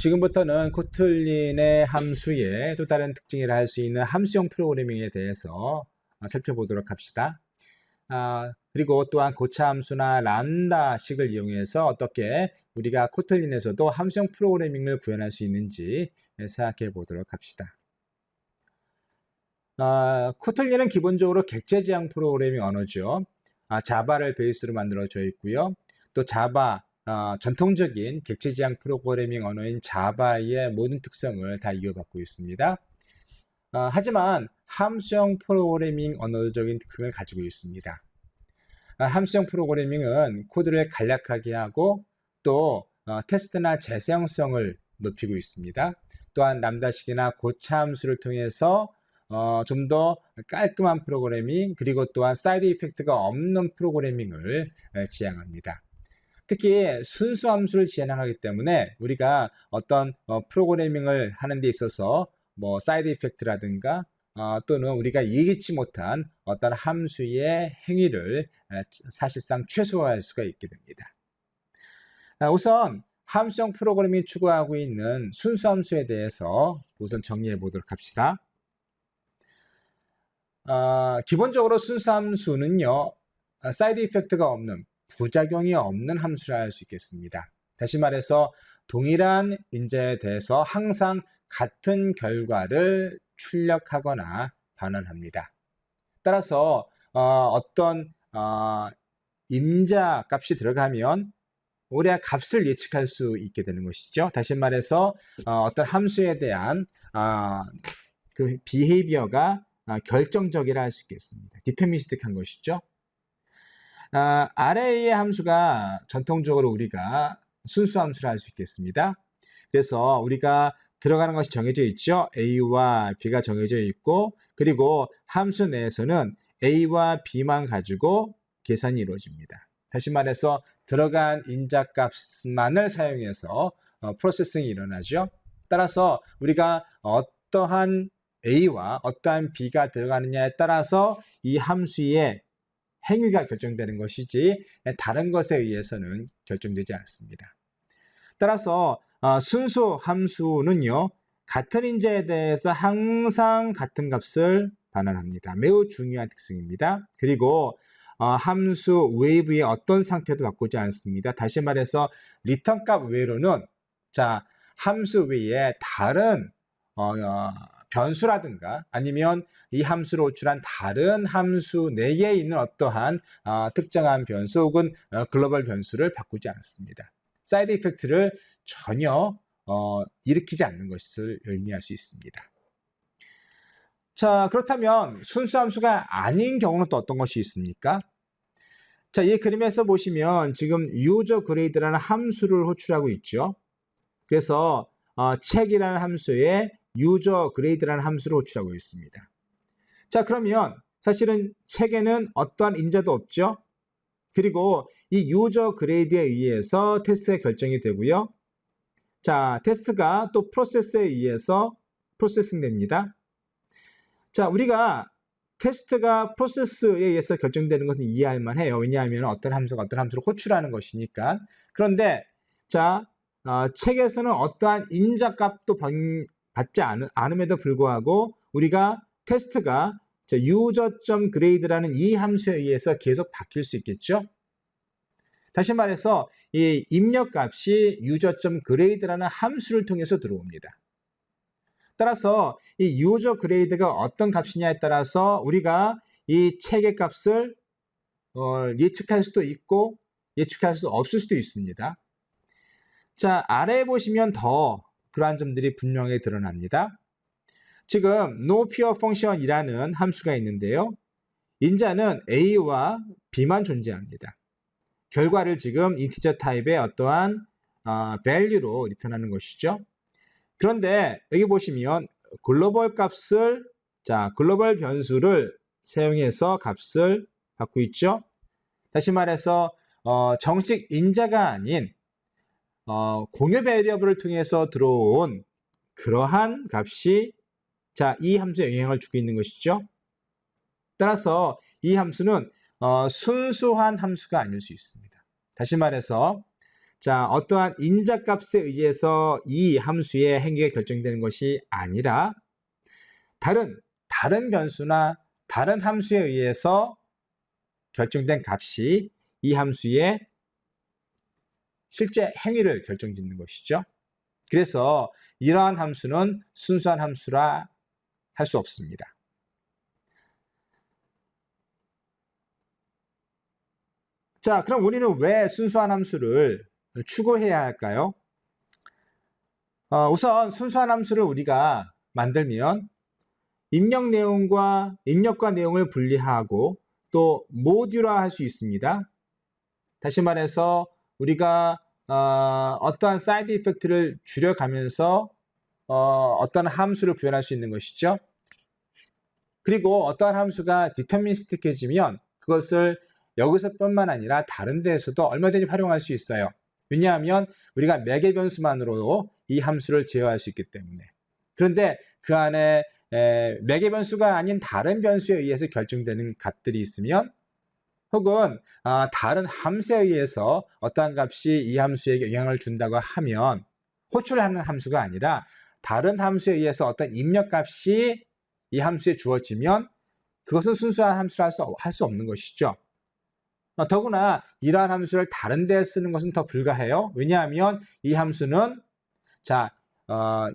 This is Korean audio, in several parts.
지금부터는 코틀린의 함수의 또 다른 특징이라 할 수 있는 함수형 프로그래밍에 대해서 살펴보도록 합시다. 그리고 또한 고차 함수나 람다식을 이용해서 어떻게 우리가 코틀린에서도 함수형 프로그래밍을 구현할 수 있는지 생각해 보도록 합시다. 코틀린은 기본적으로 객체 지향 프로그래밍 언어죠. 자바를 베이스로 만들어져 있고요. 또 자바, 전통적인 객체 지향 프로그래밍 언어인 자바의 모든 특성을 다 이어받고 있습니다. 하지만 함수형 프로그래밍 언어적인 특성을 가지고 있습니다. 함수형 프로그래밍은 코드를 간략하게 하고 또 테스트나 재사용성을 높이고 있습니다. 또한 람다식이나 고차 함수를 통해서 좀 더 깔끔한 프로그래밍 그리고 또한 사이드 이펙트가 없는 프로그래밍을 지향합니다. 특히 순수 함수를 지향하기 때문에 우리가 어떤 프로그래밍을 하는 데 있어서 사이드 이펙트라든가 또는 우리가 예기치 못한 어떤 함수의 행위를 사실상 최소화할 수가 있게 됩니다. 우선 함수형 프로그래밍이 추구하고 있는 순수 함수에 대해서 우선 정리해 보도록 합시다. 기본적으로 순수 함수는요, 사이드 이펙트가 없는, 부작용이 없는 함수라 할 수 있겠습니다. 다시 말해서 동일한 인자에 대해서 항상 같은 결과를 출력하거나 반환합니다. 따라서 어떤 임자 값이 들어가면 우리가 값을 예측할 수 있게 되는 것이죠. 다시 말해서 어떤 함수에 대한 그 비헤이비어가 결정적이라 할 수 있겠습니다. 디터미니스틱한 것이죠. array의 함수가 전통적으로 우리가 순수 함수라 할 수 있겠습니다. 그래서 우리가 들어가는 것이 정해져 있죠. A와 B가 정해져 있고 그리고 함수 내에서는 A와 B만 가지고 계산이 이루어집니다. 다시 말해서 들어간 인자값만을 사용해서 프로세싱이 일어나죠. 따라서 우리가 어떠한 A와 어떠한 B가 들어가느냐에 따라서 이 함수의 행위가 결정되는 것이지 다른 것에 의해서는 결정되지 않습니다. 따라서 순수 함수는요, 같은 인자에 대해서 항상 같은 값을 반환합니다. 매우 중요한 특징입니다. 그리고 함수 웨이브의 어떤 상태도 바꾸지 않습니다. 다시 말해서 리턴 값 외로는 함수 외에 다른 변수라든가 아니면 이 함수로 호출한 다른 함수 내에 있는 어떠한 특정한 변수 혹은 글로벌 변수를 바꾸지 않습니다. 사이드 이펙트를 전혀 일으키지 않는 것을 의미할 수 있습니다. 자, 그렇다면 순수 함수가 아닌 경우는 또 어떤 것이 있습니까? 자, 이 그림에서 보시면 지금 유저 그레이드라는 함수를 호출하고 있죠. 그래서 책이라는 함수에 유저 그레이드라는 함수를 호출하고 있습니다. 자, 그러면 사실은 책에는 어떠한 인자도 없죠. 그리고 이 유저 그레이드에 의해서 테스트가 결정이 되고요. 자, 테스트가 또 프로세스에 의해서 프로세싱 됩니다. 자, 우리가 테스트가 프로세스에 의해서 결정되는 것은 이해할 만해요. 왜냐하면 어떤 함수가 어떤 함수를 호출하는 것이니까. 그런데 자, 책에서는 어떠한 인자값도 받지 않음에도 불구하고 우리가 테스트가 user.grade라는 이 함수에 의해서 계속 바뀔 수 있겠죠. 다시 말해서 이 입력값이 user.grade라는 함수를 통해서 들어옵니다. 따라서 이 user.grade가 어떤 값이냐에 따라서 우리가 이 책의 값을 예측할 수도 있고 예측할 수 없을 수도 있습니다. 자, 아래에 보시면 더 그러한 점들이 분명히 드러납니다. 지금 noPureFunction이라는 함수가 있는데요. 인자는 A와 B만 존재합니다. 결과를 지금 인티저 타입의 어떠한 value로 리턴하는 것이죠. 그런데 여기 보시면 글로벌 값을 글로벌 변수를 사용해서 값을 받고 있죠. 다시 말해서 정식 인자가 아닌 공유 베리어블을 통해서 들어온 그러한 값이 이 함수에 영향을 주고 있는 것이죠. 따라서 이 함수는 순수한 함수가 아닐 수 있습니다. 다시 말해서 자, 어떠한 인자값에 의해서 이 함수의 행위가 결정되는 것이 아니라 다른 변수나 다른 함수에 의해서 결정된 값이 이 함수의 실제 행위를 결정짓는 것이죠. 그래서 이러한 함수는 순수한 함수라 할 수 없습니다. 자, 그럼 우리는 왜 순수한 함수를 추구해야 할까요? 우선 순수한 함수를 우리가 만들면 입력과 내용을 분리하고 또 모듈화 할 수 있습니다. 다시 말해서 우리가 어떠한 사이드 이펙트를 줄여가면서 어떠한 함수를 구현할 수 있는 것이죠. 그리고 어떠한 함수가 디터미니스틱해지면 그것을 여기서뿐만 아니라 다른 데에서도 얼마든지 활용할 수 있어요. 왜냐하면 우리가 매개 변수만으로 이 함수를 제어할 수 있기 때문에. 그런데 그 안에 매개 변수가 아닌 다른 변수에 의해서 결정되는 값들이 있으면 혹은 다른 함수에 의해서 어떠한 값이 이 함수에게 영향을 준다고 하면 호출하는 함수가 아니라 다른 함수에 의해서 어떤 입력값이 이 함수에 주어지면 그것은 순수한 함수라 할 수 없는 것이죠. 더구나 이러한 함수를 다른 데에 쓰는 것은 더 불가해요. 왜냐하면 이 함수는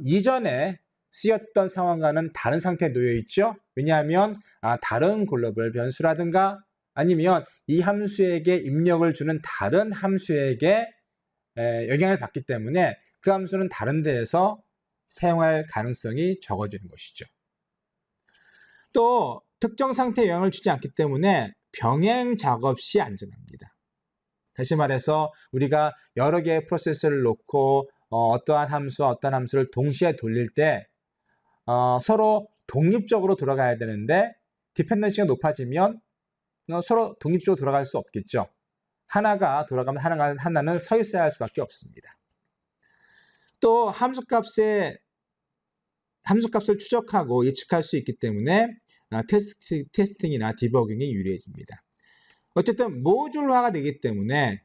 이전에 쓰였던 상황과는 다른 상태에 놓여 있죠. 왜냐하면 다른 글로벌 변수라든가 아니면 이 함수에게 입력을 주는 다른 함수에게 영향을 받기 때문에 그 함수는 다른 데에서 사용할 가능성이 적어지는 것이죠. 또 특정 상태에 영향을 주지 않기 때문에 병행 작업 시 안전합니다. 다시 말해서 우리가 여러 개의 프로세스를 놓고 어떠한 함수와 어떠한 함수를 동시에 돌릴 때 서로 독립적으로 돌아가야 되는데 디펜던시가 높아지면 서로 독립적으로 돌아갈 수 없겠죠. 하나가 돌아가면 하나는 서 있어야 할 수밖에 없습니다. 또 함수값을 추적하고 예측할 수 있기 때문에 테스팅이나 디버깅이 유리해집니다. 어쨌든 모듈화가 되기 때문에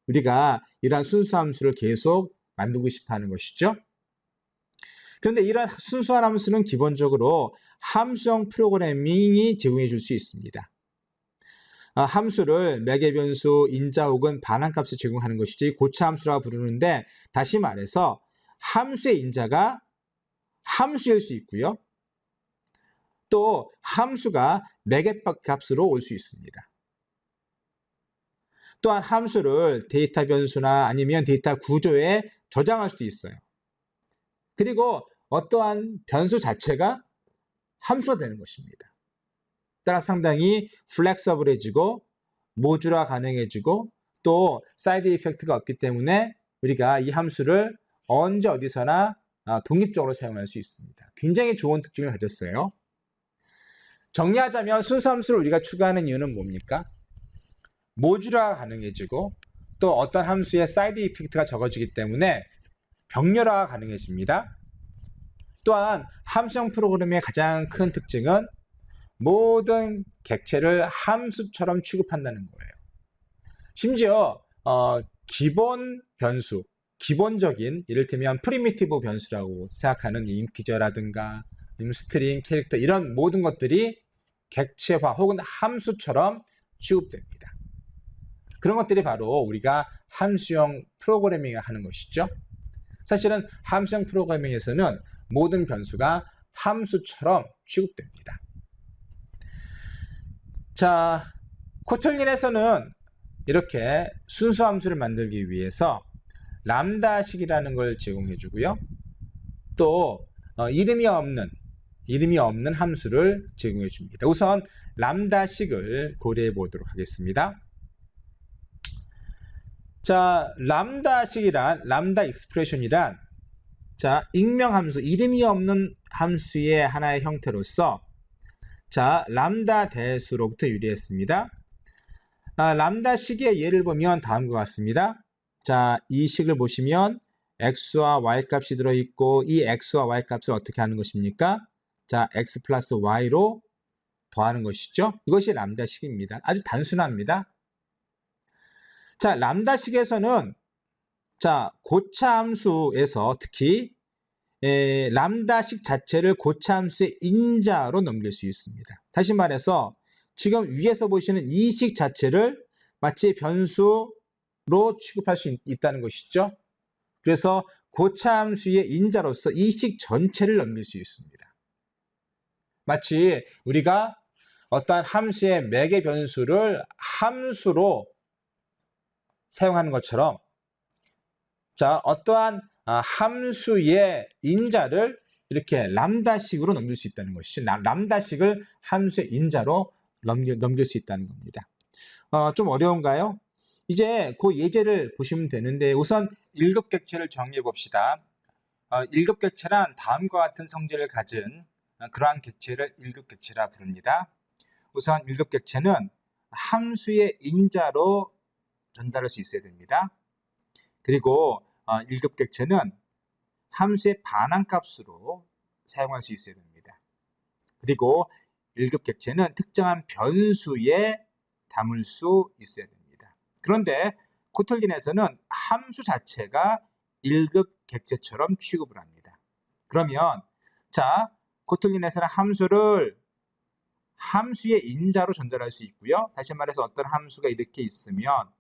우리가 이러한 순수함수를 계속 만들고 싶어 하는 것이죠. 그런데 이러한 순수한 함수는 기본적으로 함수형 프로그래밍이 제공해 줄 수 있습니다. 함수를 매개 변수, 인자 혹은 반환값을 제공하는 것이지 고차함수라고 부르는데 다시 말해서 함수의 인자가 함수일 수 있고요. 또 함수가 매개 값으로 올 수 있습니다. 또한 함수를 데이터 변수나 아니면 데이터 구조에 저장할 수도 있어요. 그리고 어떠한 변수 자체가 함수가 되는 것입니다. 따라 상당히 플렉서블해지고 모듈화 가능해지고 또 사이드 이펙트가 없기 때문에 우리가 이 함수를 언제 어디서나 독립적으로 사용할 수 있습니다. 굉장히 좋은 특징을 가졌어요. 정리하자면 순수함수를 우리가 추구하는 이유는 뭡니까? 모듈화가 가능해지고 또 어떤 함수의 사이드 이펙트가 적어지기 때문에 병렬화가 가능해집니다. 또한 함수형 프로그램의 가장 큰 특징은 모든 객체를 함수처럼 취급한다는 거예요. 심지어 기본 변수, 기본적인 이를테면 프리미티브 변수라고 생각하는 인티저라든가 스트링, 캐릭터 이런 모든 것들이 객체화 혹은 함수처럼 취급됩니다. 그런 것들이 바로 우리가 함수형 프로그래밍을 하는 것이죠. 사실은 함수형 프로그래밍에서는 모든 변수가 함수처럼 취급됩니다. 자, 코틀린에서는 이렇게 순수 함수를 만들기 위해서 람다식이라는 걸 제공해 주고요. 또 이름이 없는 함수를 제공해 줍니다. 우선 람다식을 고려해 보도록 하겠습니다. 자, 람다 익스프레션이란 익명 함수, 이름이 없는 함수의 하나의 형태로서 람다 대수로부터 유래했습니다. 람다식의 예를 보면 다음과 같습니다. 이 식을 보시면 x와 y 값이 들어있고 이 x와 y 값을 어떻게 하는 것입니까? x 플러스 y로 더하는 것이죠. 이것이 람다식입니다. 아주 단순합니다. 자, 람다식에서는 자, 고차함수에서 특히 람다식 자체를 고차함수의 인자로 넘길 수 있습니다. 다시 말해서 지금 위에서 보시는 이 식 자체를 마치 변수로 취급할 수 있다는 것이죠. 그래서 고차함수의 인자로서 이 식 전체를 넘길 수 있습니다. 마치 우리가 어떠한 함수의 매개 변수를 함수로 사용하는 것처럼 자, 어떠한 함수의 인자를 이렇게 람다식으로 넘길 수 있다는 것이죠. 람다식을 함수의 인자로 넘길 수 있다는 겁니다. 좀 어려운가요? 이제 그 예제를 보시면 되는데 우선 1급 객체를 정리해 봅시다. 1급 객체란 다음과 같은 성질을 가진 그러한 객체를 1급 객체라 부릅니다. 우선 1급 객체는 함수의 인자로 전달할 수 있어야 됩니다. 그리고 1급 객체는 함수의 반환값으로 사용할 수 있어야 됩니다. 그리고 1급 객체는 특정한 변수에 담을 수 있어야 됩니다. 그런데 코틀린에서는 함수 자체가 1급 객체처럼 취급을 합니다. 그러면 자, 코틀린에서는 함수를 함수의 인자로 전달할 수 있고요. 다시 말해서 어떤 함수가 이렇게 있으면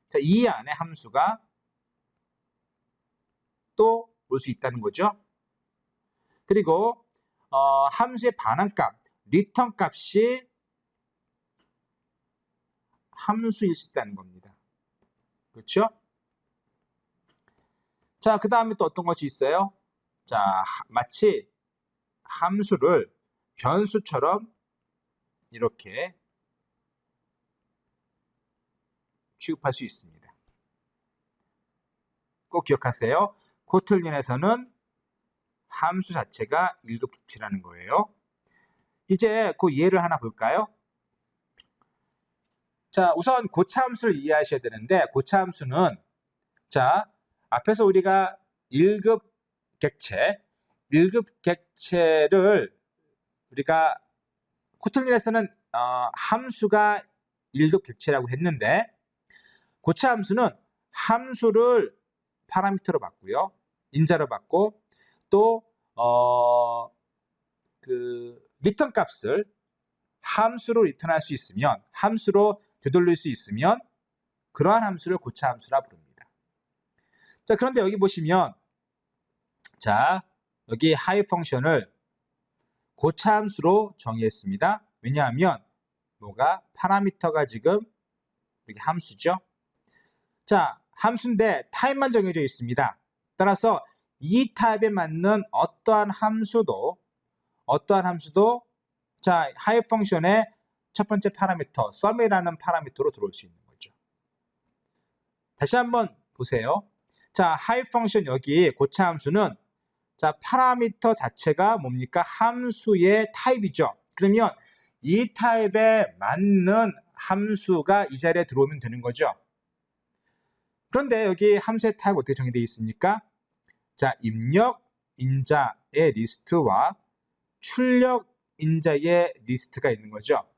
자, 이 안에 함수가 또 볼 수 있다는 거죠. 그리고 함수의 반환값, 리턴 값이 함수일 수 있다는 겁니다. 그렇죠? 자, 그 다음에 또 어떤 것이 있어요? 자, 마치 함수를 변수처럼 이렇게 취급할 수 있습니다. 꼭 기억하세요. 코틀린에서는 함수 자체가 1급 객체라는 거예요. 이제 그 예를 하나 볼까요? 자, 우선 고차함수를 이해하셔야 되는데 고차함수는 자, 앞에서 우리가 1급 객체를 우리가 코틀린에서는 함수가 1급 객체라고 했는데 고차함수는 함수를 파라미터로 받고요. 인자로 받고 또 리턴 값을 함수로 리턴할 수 있으면 함수로 되돌릴 수 있으면 그러한 함수를 고차함수라 부릅니다. 자, 그런데 여기 보시면 자, 여기 하이 펑션을 고차함수로 정의했습니다. 왜냐하면 뭐가 파라미터가 지금 이렇게 함수죠. 자, 함수인데 타입만 정해져 있습니다. 따라서 이 타입에 맞는 어떠한 함수도 자, 하이 펑션의 첫 번째 파라미터 sum이라는 파라미터로 들어올 수 있는 거죠. 다시 한번 보세요. 자, 하이 펑션 여기 고차함수는 자, 파라미터 자체가 뭡니까? 함수의 타입이죠. 그러면 이 타입에 맞는 함수가 이 자리에 들어오면 되는 거죠. 그런데 여기 함수의 타입 어떻게 정의되어 있습니까? 자, 입력 인자의 리스트와 출력 인자의 리스트가 있는 거죠.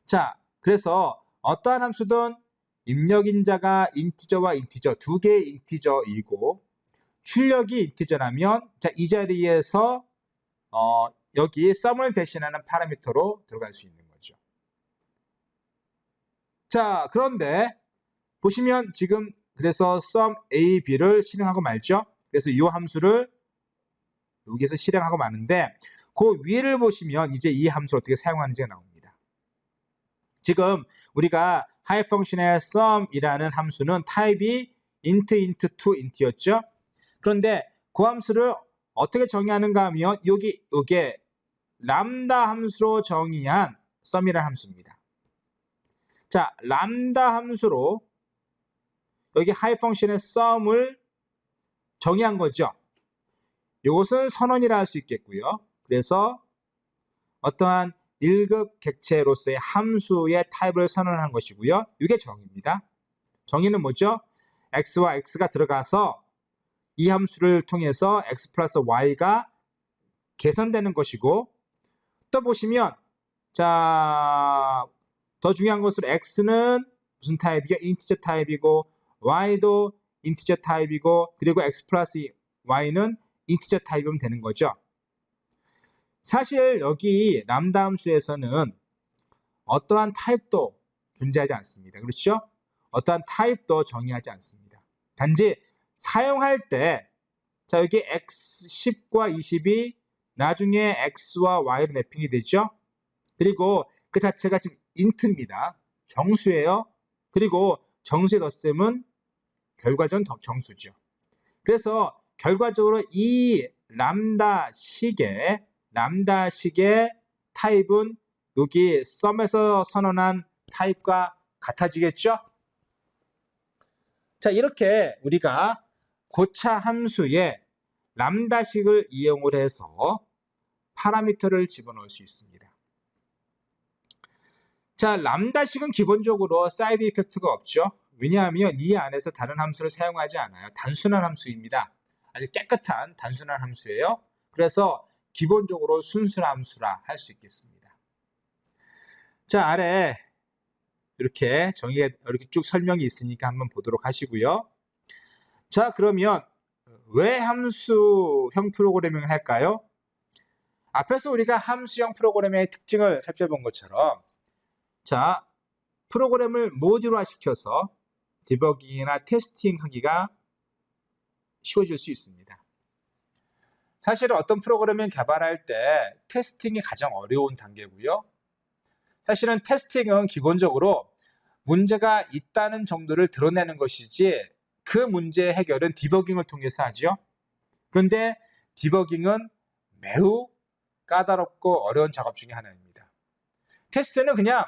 자, 그래서 어떠한 함수든 입력 인자가 인티저와 인티저 두 개의 인티저이고 출력이 인티저라면 자, 이 자리에서 여기 sum을 대신하는 파라미터로 들어갈 수 있는 거죠. 자, 그런데 보시면 지금 그래서 sum a, b를 실행하고 말죠. 그래서 이 함수를 여기서 실행하고 마는데 그 위를 보시면 이제 이 함수를 어떻게 사용하는지가 나옵니다. 지금 우리가 하이 펑션의 sum이라는 함수는 타입이 int2 int였죠. 그런데 그 함수를 어떻게 정의하는가 하면 요게 람다 함수로 정의한 sum이라는 함수입니다. 자, 람다 함수로 여기 하이 펑션의 sum을 정의한 거죠. 이것은 선언이라 할 수 있겠고요. 그래서 어떠한 1급 객체로서의 함수의 타입을 선언하는 것이고요. 이게 정의입니다. 정의는 뭐죠? x와 x가 들어가서 이 함수를 통해서 x 플러스 y가 계산되는 것이고 또 보시면 자, 더 중요한 것으로 x는 무슨 타입이요? 인티저 타입이고 y도 인티저 타입이고 그리고 x 플러스 y는 인티저 타입이면 되는 거죠. 사실 여기 람다 함수에서는 어떠한 타입도 존재하지 않습니다. 그렇죠? 어떠한 타입도 정의하지 않습니다. 단지 사용할 때 자 여기 x10과 20이 나중에 x와 y로 매핑이 되죠. 그리고 그 자체가 지금 int입니다. 정수예요. 그리고 정수의 덧셈은 결과적인 정수죠. 그래서 결과적으로 이 람다식의 타입은 여기 썸에서 선언한 타입과 같아지겠죠? 자, 이렇게 우리가 고차 함수에 람다식을 이용을 해서 파라미터를 집어넣을 수 있습니다. 자, 람다식은 기본적으로 사이드 이펙트가 없죠. 왜냐하면 이 안에서 다른 함수를 사용하지 않아요. 단순한 함수입니다. 아주 깨끗한 단순한 함수예요. 그래서 기본적으로 순수한 함수라 할 수 있겠습니다. 자, 아래 이렇게 정의가 이렇게 쭉 설명이 있으니까 한번 보도록 하시고요. 자, 그러면 왜 함수형 프로그래밍을 할까요? 앞에서 우리가 함수형 프로그래밍의 특징을 살펴본 것처럼 자, 프로그램을 모듈화 시켜서 디버깅이나 테스팅하기가 쉬워질 수 있습니다. 사실은 어떤 프로그램을 개발할 때 테스팅이 가장 어려운 단계고요. 사실은 테스팅은 기본적으로 문제가 있다는 정도를 드러내는 것이지 그 문제의 해결은 디버깅을 통해서 하죠. 그런데 디버깅은 매우 까다롭고 어려운 작업 중에 하나입니다. 테스트는 그냥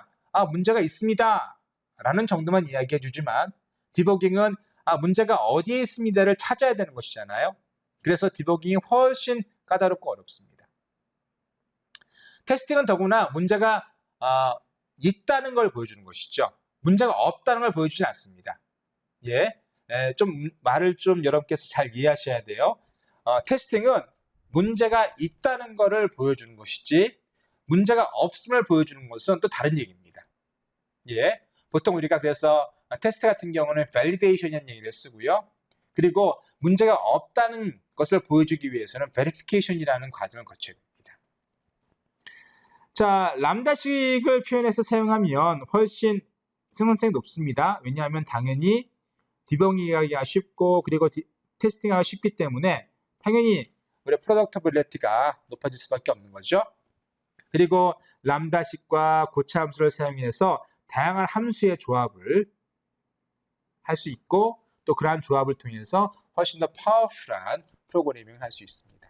문제가 있습니다 라는 정도만 이야기해 주지만 디버깅은 문제가 어디에 있습니다를 찾아야 되는 것이잖아요. 그래서 디버깅이 훨씬 까다롭고 어렵습니다. 테스팅은 더구나 문제가 있다는 걸 보여주는 것이죠. 문제가 없다는 걸 보여주지 않습니다. 좀 말을 좀 여러분께서 잘 이해하셔야 돼요. 테스팅은 문제가 있다는 것을 보여주는 것이지 문제가 없음을 보여주는 것은 또 다른 얘기입니다. 보통 우리가 그래서 테스트 같은 경우는 validation이라는 얘기를 쓰고요. 그리고 문제가 없다는 것을 보여주기 위해서는 verification이라는 과정을 거쳐야 됩니다. 자, 람다식을 표현해서 사용하면 훨씬 생산성이 높습니다. 왜냐하면 당연히 디버깅하기가 쉽고 그리고 테스팅하기가 쉽기 때문에 당연히 우리 프로덕터빌리티가 높아질 수밖에 없는 거죠. 그리고 람다식과 고차 함수를 사용해서 다양한 함수의 조합을 할 수 있고 또 그러한 조합을 통해서 훨씬 더 파워풀한 프로그래밍을 할 수 있습니다.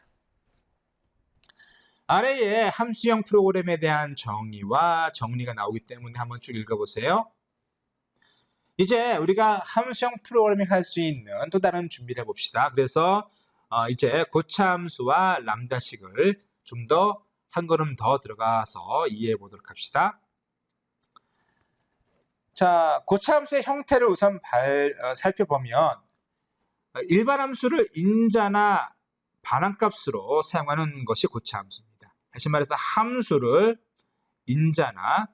아래에 함수형 프로그램에 대한 정의와 정리가 나오기 때문에 한번 쭉 읽어보세요. 이제 우리가 함수형 프로그래밍 할 수 있는 또 다른 준비를 해봅시다. 그래서 이제 고차 함수와 람다식을 좀 더 한 걸음 더 들어가서 이해해 보도록 합시다. 자, 고차 함수의 형태를 우선 살펴보면 일반 함수를 인자나 반환값으로 사용하는 것이 고차 함수입니다. 다시 말해서 함수를 인자나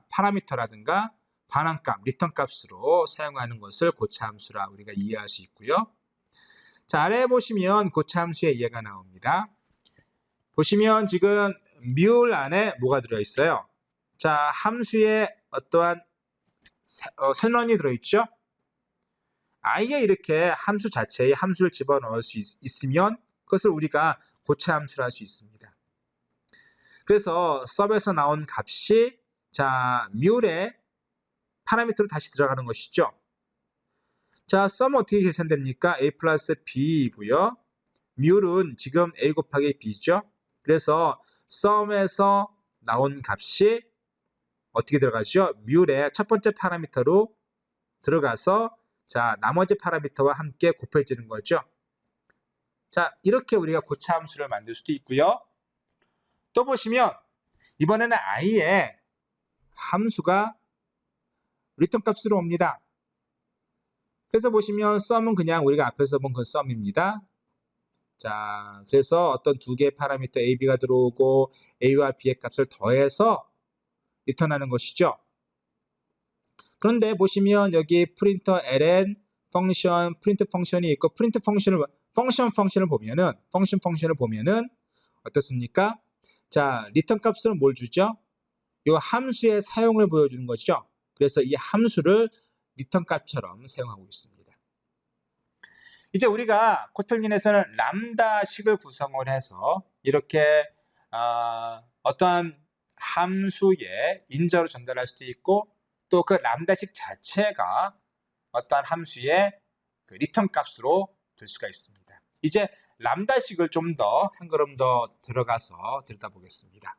파라미터라든가 반환값, 리턴 값으로 사용하는 것을 고차 함수라 우리가 이해할 수 있고요. 자, 아래에 보시면 고차 함수의 이해가 나옵니다. 보시면 지금 뮬 안에 뭐가 들어있어요? 자, 함수에 어떠한 선언이 들어있죠? 아예 이렇게 함수 자체에 함수를 집어넣을 수 있으면 그것을 우리가 고차 함수라 할 수 있습니다. 그래서 섭에서 나온 값이 뮬의 파라미터로 다시 들어가는 것이죠. 자, 썸은 어떻게 계산됩니까? a 플러스 b이고요. 뮬은 지금 a 곱하기 b죠. 그래서 썸에서 나온 값이 어떻게 들어가죠? 뮬의 첫 번째 파라미터로 들어가서 나머지 파라미터와 함께 곱해지는 거죠. 자, 이렇게 우리가 고차 함수를 만들 수도 있고요. 또 보시면 이번에는 i의 함수가 리턴 값으로 옵니다. 그래서 보시면 썸은 그냥 우리가 앞에서 본 그 썸입니다. 자, 그래서 어떤 두 개의 파라미터 a, b가 들어오고 a와 b의 값을 더해서 리턴하는 것이죠. 그런데 보시면 여기 프린터 ln 펑션, 프린트 펑션이 있고 프린트 펑션을 보면은 어떻습니까? 자, 리턴 값으로 뭘 주죠? 이 함수의 사용을 보여주는 거죠. 그래서 이 함수를 리턴 값처럼 사용하고 있습니다. 이제 우리가 코틀린에서는 람다식을 구성을 해서 이렇게 어떠한 함수의 인자로 전달할 수도 있고 또 그 람다식 자체가 어떠한 함수의 그 리턴 값으로 될 수가 있습니다. 이제 람다식을 좀 더 한 걸음 더 들어가서 들여다보겠습니다.